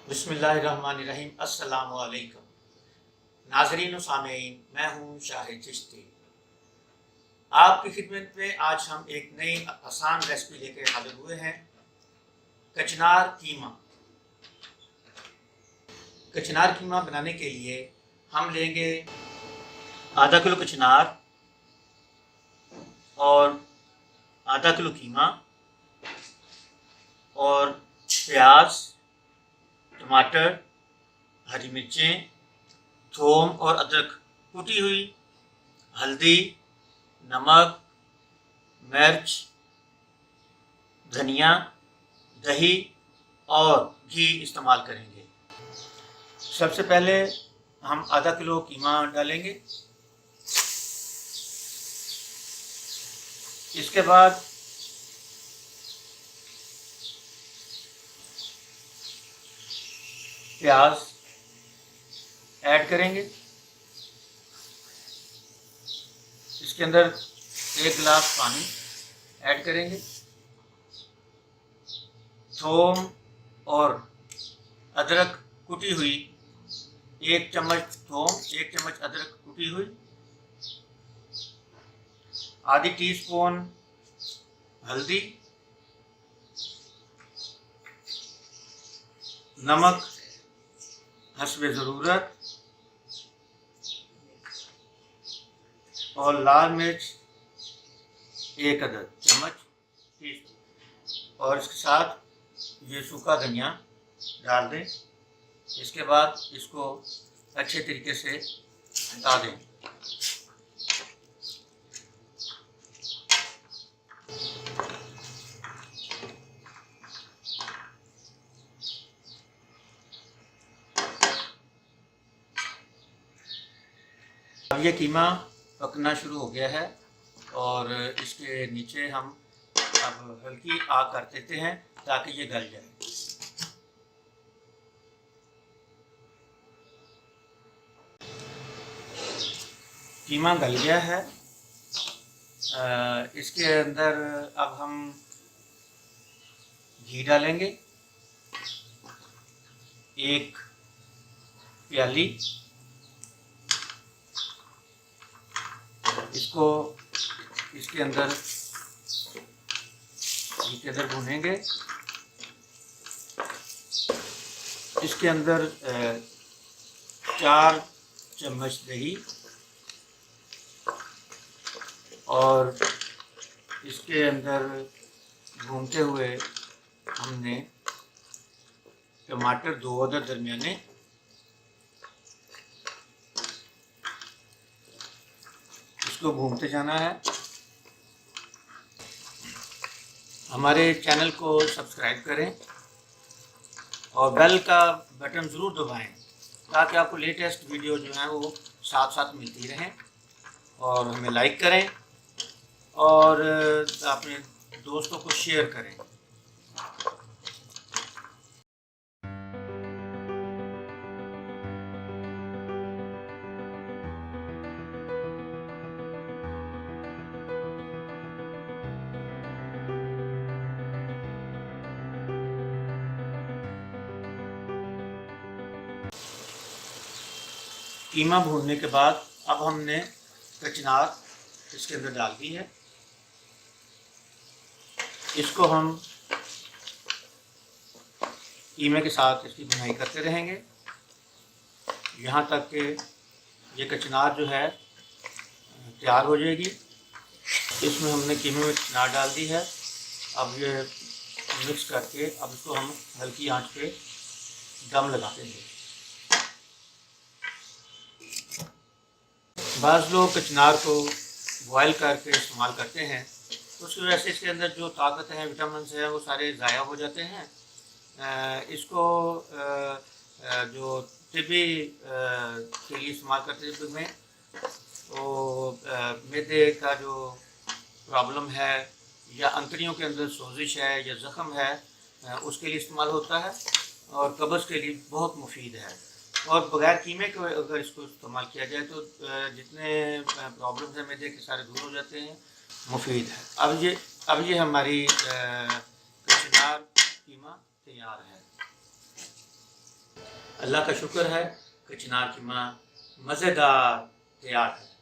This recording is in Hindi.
बिस्मिल्लाहिर्रहमानिर्रहीम। अस्सलामु अलैकुम नाज़रीन व सामीईन, मैं हूँ शाहिद चिश्ती। आपकी खिदमत में आज हम एक नई आसान रेसिपी लेकर हाजिर हुए हैं, कचनार कीमा। कचनार कीमा बनाने के लिए हम लेंगे आधा किलो कचनार और आधा किलो कीमा और प्याज, टमाटर, हरी मिर्चें, थूम और अदरक कुटी हुई, हल्दी, नमक, मिर्च, धनिया, दही और घी इस्तेमाल करेंगे। सबसे पहले हम आधा किलो कीमा डालेंगे। इसके बाद प्याज ऐड करेंगे। इसके अंदर 1 गिलास पानी ऐड करेंगे। थूम और अदरक कुटी हुई, 1 चम्मच थूम, 1 चम्मच अदरक कुटी हुई, आधी टीस्पून हल्दी, नमक हस्बे ज़रूरत और लाल मिर्च 1 अदद चम्मच टीस्पून, और इसके साथ ये सूखा धनिया डाल दें। इसके बाद इसको अच्छे तरीके से मिला दें। अब ये कीमा पकना शुरू हो गया है और इसके नीचे हम अब हल्की आग कर देते हैं ताकि ये गल जाए। कीमा गल गया है। इसके अंदर अब हम घी डालेंगे, 1 प्याली। इसको इसके अंदर भूनेंगे। इसके अंदर 4 चम्मच दही और इसके अंदर भूनते हुए हमने टमाटर 2 अदद दरमियाने, इसको भूनते जाना है। हमारे चैनल को सब्सक्राइब करें और बेल का बटन ज़रूर दबाएं ताकि आपको लेटेस्ट वीडियो जो है वो साथ साथ मिलती रहें। और हमें लाइक करें और अपने दोस्तों को शेयर करें। कीमा भूनने के बाद अब हमने कचनार इसके अंदर डाल दी है। इसको हम कीमे के साथ इसकी भुनाई करते रहेंगे यहाँ तक कि ये कचनार जो है तैयार हो जाएगी। इसमें हमने कीमे में कचनार डाल दी है। अब ये मिक्स करके अब इसको हम हल्की आंच पे दम लगा देंगे। बाज़ लोग कचनार को बॉयल करके इस्तेमाल करते हैं, तो उसकी वजह से इसके अंदर जो ताकत है, विटामिन है, वो सारे ज़ाया हो जाते हैं। इसको जो तिबी के लिए इस्तेमाल करते हैं में तो मैदे का जो प्रॉब्लम है या अंतड़ियों के अंदर सोजिश है या ज़ख़म है, उसके लिए इस्तेमाल होता है और कब्ज़ के लिए बहुत मुफीद है। और बगैर कीमे के अगर इसको इस्तेमाल किया जाए तो जितने प्रॉब्लम्स हैं मैदे के सारे दूर हो जाते हैं, मुफीद है। अब ये हमारी कचनार कीमा तैयार है। अल्लाह का शुक्र है कि चिनार की माँ मज़ेदार तैयार है।